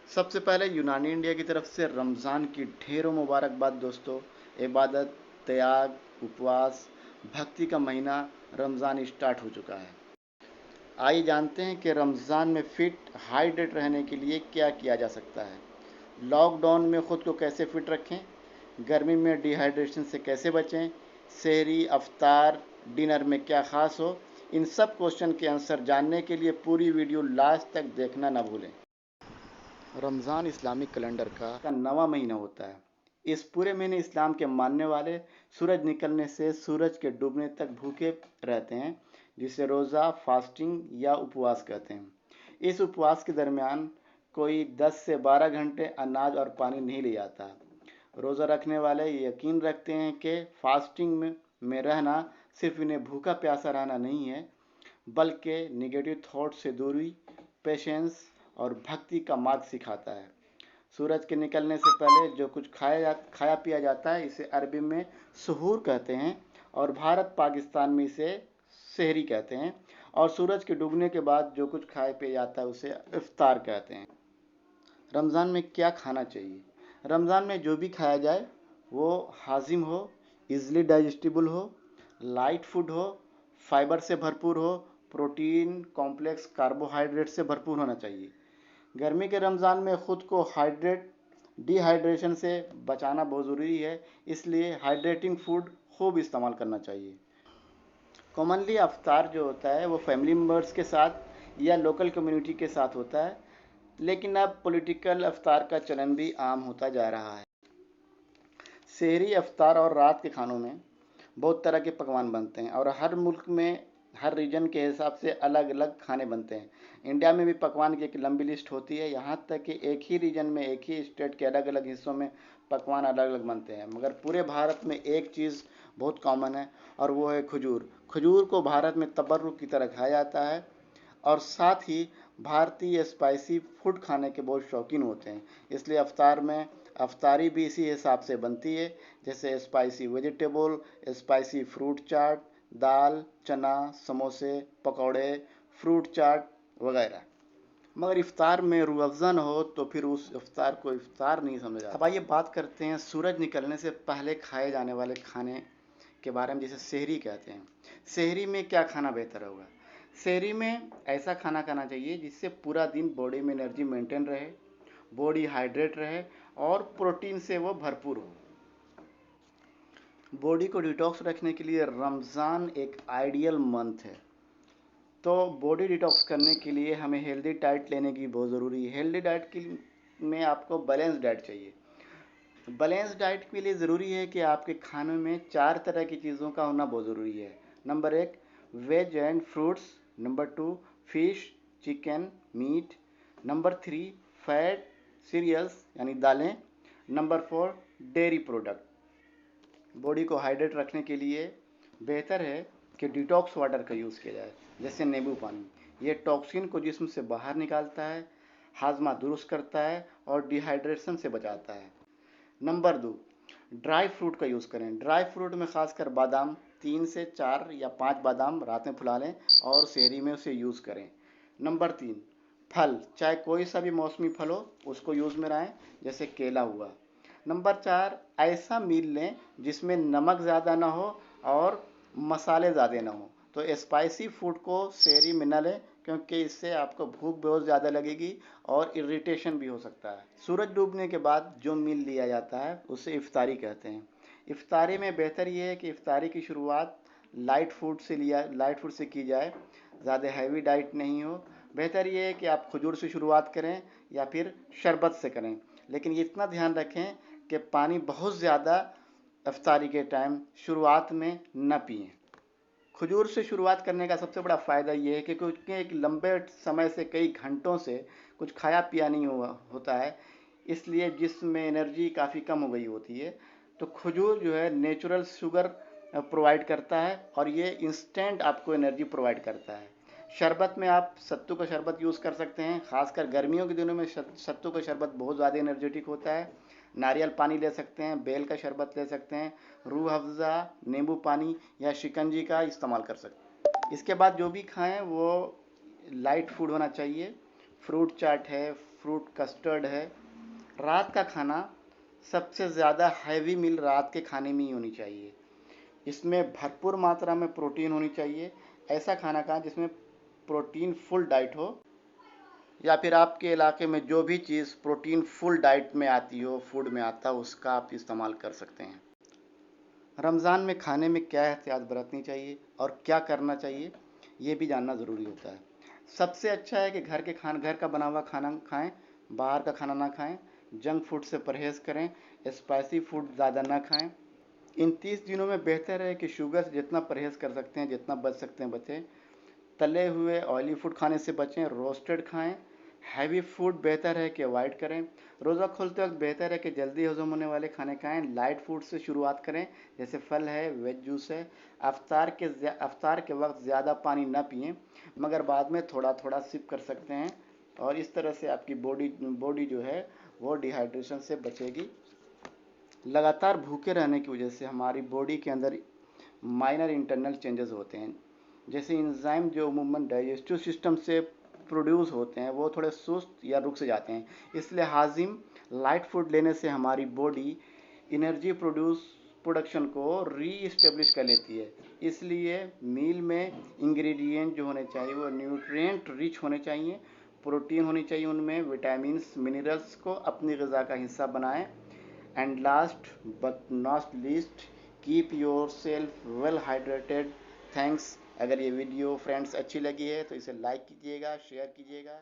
सबसे पहले यूनानी इंडिया की तरफ से रमज़ान की ढेरों मुबारकबाद दोस्तों। इबादत, त्याग, उपवास, भक्ति का महीना रमज़ान स्टार्ट हो चुका है। आइए जानते हैं कि रमज़ान में फिट हाइड्रेट रहने के लिए क्या किया जा सकता है। लॉकडाउन में ख़ुद को कैसे फिट रखें, गर्मी में डिहाइड्रेशन से कैसे बचें, सहरी, अफ्तार, डिनर में क्या ख़ास हो। इन सब क्वेश्चन के आंसर जानने के लिए पूरी वीडियो लास्ट तक देखना ना भूलें। रमज़ान इस्लामिक कैलेंडर का नवा महीना होता है। इस पूरे महीने इस्लाम के मानने वाले सूरज निकलने से सूरज के डूबने तक भूखे रहते हैं, जिसे रोज़ा, फास्टिंग या उपवास कहते हैं। इस उपवास के दरमियान कोई 10 से 12 घंटे अनाज और पानी नहीं ले जाता। रोज़ा रखने वाले यकीन रखते हैं कि फास्टिंग में रहना सिर्फ इन्हें भूखा प्यासा रहना नहीं है, बल्कि निगेटिव थॉट से दूरी, पेशेंस और भक्ति का मार्ग सिखाता है। सूरज के निकलने से पहले जो कुछ खाया पिया जाता है, इसे अरबी में सहूर कहते हैं और भारत पाकिस्तान में इसे सहरी कहते हैं। और सूरज के डूबने के बाद जो कुछ खाया पिया जाता है उसे इफ्तार कहते हैं। रमज़ान में क्या खाना चाहिए? रमज़ान में जो भी खाया जाए वो हाजिम हो, इजली डाइजेस्टिबल हो, लाइट फूड हो, फाइबर से भरपूर हो, प्रोटीन, कॉम्प्लेक्स कार्बोहाइड्रेट से भरपूर होना चाहिए। गर्मी के रमज़ान में ख़ुद को डिहाइड्रेशन से बचाना बहुत ज़रूरी है, इसलिए हाइड्रेटिंग फूड खूब इस्तेमाल करना चाहिए। कॉमनली अफ्तार जो होता है वो फैमिली मेम्बर्स के साथ या लोकल कम्युनिटी के साथ होता है, लेकिन अब पॉलिटिकल अफ्तार का चलन भी आम होता जा रहा है। सहरी, अफ्तार और रात के खानों में बहुत तरह के पकवान बनते हैं और हर मुल्क में हर रीजन के हिसाब से अलग अलग खाने बनते हैं। इंडिया में भी पकवान की एक लंबी लिस्ट होती है, यहाँ तक कि एक ही रीजन में एक ही स्टेट के अलग अलग हिस्सों में पकवान अलग अलग बनते हैं। मगर पूरे भारत में एक चीज़ बहुत कॉमन है और वो है खजूर। खजूर को भारत में तबर्रुक की तरह खाया जाता है और साथ ही भारतीय स्पाइसी फूड खाने के बहुत शौकीन होते हैं, इसलिए अफ्तार में अफ्तारी भी इसी हिसाब से बनती है, जैसे स्पाइसी वेजिटेबल, स्पाइसी फ्रूट चाट, दाल, चना, समोसे, पकौड़े, फ्रूट चाट वगैरह। मगर इफ्तार में रूह अफ़ज़ा न हो तो फिर उस इफ्तार को इफ्तार नहीं समझा जाता। अब आइए बात करते हैं सूरज निकलने से पहले खाए जाने वाले खाने के बारे में, जिसे सहरी कहते हैं। सहरी में क्या खाना बेहतर होगा? सहरी में ऐसा खाना खाना चाहिए जिससे पूरा दिन बॉडी में एनर्जी मेंटेन रहे, बॉडी हाइड्रेट रहे और प्रोटीन से वो भरपूर हो। बॉडी को डिटॉक्स रखने के लिए रमज़ान एक आइडियल मंथ है। तो बॉडी डिटॉक्स करने के लिए हमें हेल्दी डाइट लेने की बहुत ज़रूरी है। हेल्दी डाइट के में आपको बैलेंस डाइट चाहिए। बैलेंस डाइट के लिए ज़रूरी है कि आपके खाने में 4 तरह की चीज़ों का होना बहुत ज़रूरी है। Number 1 veg and fruits, number 2 fish, chicken, meat, number 3 fat, cereals यानी दालें, नंबर 4 डेयरी प्रोडक्ट। बॉडी को हाइड्रेट रखने के लिए बेहतर है कि डिटॉक्स वाटर का यूज़ किया जाए, जैसे नींबू पानी। ये टॉक्सिन को जिस्म से बाहर निकालता है, हाजमा दुरुस्त करता है और डिहाइड्रेशन से बचाता है। नंबर 2 ड्राई फ्रूट का यूज़ करें। ड्राई फ्रूट में खासकर बादाम, 3 से 4 या 5 बादाम रात में फुला लें और सहरी में उसे यूज़ करें। नंबर 3 फल, चाहे कोई सा भी मौसमी फल हो उसको यूज़ में लाएँ, जैसे केला हुआ। नंबर 4 ऐसा मील लें जिसमें नमक ज़्यादा ना हो और मसाले ज़्यादा ना हो। तो स्पाइसी फूड को सहरी में न लें, क्योंकि इससे आपको भूख बहुत ज़्यादा लगेगी और इरिटेशन भी हो सकता है। सूरज डूबने के बाद जो मील लिया जाता है उसे इफ्तारी कहते हैं। इफ्तारी में बेहतर ये है कि इफ्तारी की शुरुआत लाइट फूड से की जाए, ज़्यादा हैवी डाइट नहीं हो। बेहतर ये है कि आप खजूर से शुरुआत करें या फिर शरबत से करें, लेकिन ये इतना ध्यान रखें कि पानी बहुत ज़्यादा इफ्तारी के टाइम शुरुआत में न पिएं। खजूर से शुरुआत करने का सबसे बड़ा फ़ायदा ये है कि क्योंकि एक लंबे समय से कई घंटों से कुछ खाया पिया नहीं होता है, इसलिए जिस्म में एनर्जी काफ़ी कम हो गई होती है। तो खजूर जो है नेचुरल शुगर प्रोवाइड करता है और ये इंस्टेंट आपको एनर्जी प्रोवाइड करता है। शरबत में आप सत्तू का शरबत यूज़ कर सकते हैं, खासकर गर्मियों के दिनों में सत्तू का शरबत बहुत ज़्यादा एनर्जेटिक होता है। नारियल पानी ले सकते हैं, बेल का शरबत ले सकते हैं, रूह अफ़ज़ा, नींबू पानी या शिकंजी का इस्तेमाल कर सकते हैं। इसके बाद जो भी खाएं वो लाइट फूड होना चाहिए। फ्रूट चाट है, फ्रूट कस्टर्ड है। रात का खाना सबसे ज़्यादा हैवी मील रात के खाने में ही होनी चाहिए। इसमें भरपूर मात्रा में प्रोटीन होनी चाहिए। ऐसा खाना खाएं जिसमें प्रोटीन फुल डाइट हो, या फिर आपके इलाके में जो भी चीज़ प्रोटीन फुल डाइट में आती हो, फूड में आता हो, उसका आप इस्तेमाल कर सकते हैं। रमज़ान में खाने में क्या एहतियात बरतनी चाहिए और क्या करना चाहिए, ये भी जानना ज़रूरी होता है। सबसे अच्छा है कि घर का बना हुआ खाना खाएं, बाहर का खाना ना खाएं, जंक फूड से परहेज़ करें, स्पाइसी फूड ज़्यादा ना खाएं। इन 30 दिनों में बेहतर है कि शुगर से जितना परहेज़ कर सकते हैं, जितना बच सकते हैं बचें। तले हुए ऑयली फूड खाने से बचें, रोस्टेड खाएं। हैवी फूड बेहतर है कि अवॉइड करें। रोज़ा खोलते वक्त बेहतर है कि जल्दी हजम होने वाले खाने खाएं। लाइट फूड से शुरुआत करें, जैसे फल है, वेज जूस है। अफ्तार के वक्त ज़्यादा पानी ना पिएं, मगर बाद में थोड़ा थोड़ा सिप कर सकते हैं, और इस तरह से आपकी बॉडी जो है वो डिहाइड्रेशन से बचेगी। लगातार भूखे रहने की वजह से हमारी बॉडी के अंदर माइनर इंटरनल चेंजेस होते हैं, जैसे इंजाइम जो अमूमन डाइजेस्टिव सिस्टम से प्रोड्यूस होते हैं वो थोड़े सुस्त या रुक से जाते हैं। इसलिए हाजिम लाइट फूड लेने से हमारी बॉडी एनर्जी प्रोडक्शन को री इस्टेब्लिश कर लेती है। इसलिए मील में इंग्रेडिएंट जो होने चाहिए वो न्यूट्रिएंट रिच होने चाहिए, प्रोटीन होनी चाहिए उनमें, विटामिन्स मिनरल्स को अपनी ग़िज़ा का हिस्सा बनाएं। And last but not least, keep your self well hydrated. Thanks. अगर ये वीडियो फ्रेंड्स अच्छी लगी है तो इसे लाइक कीजिएगा, शेयर कीजिएगा।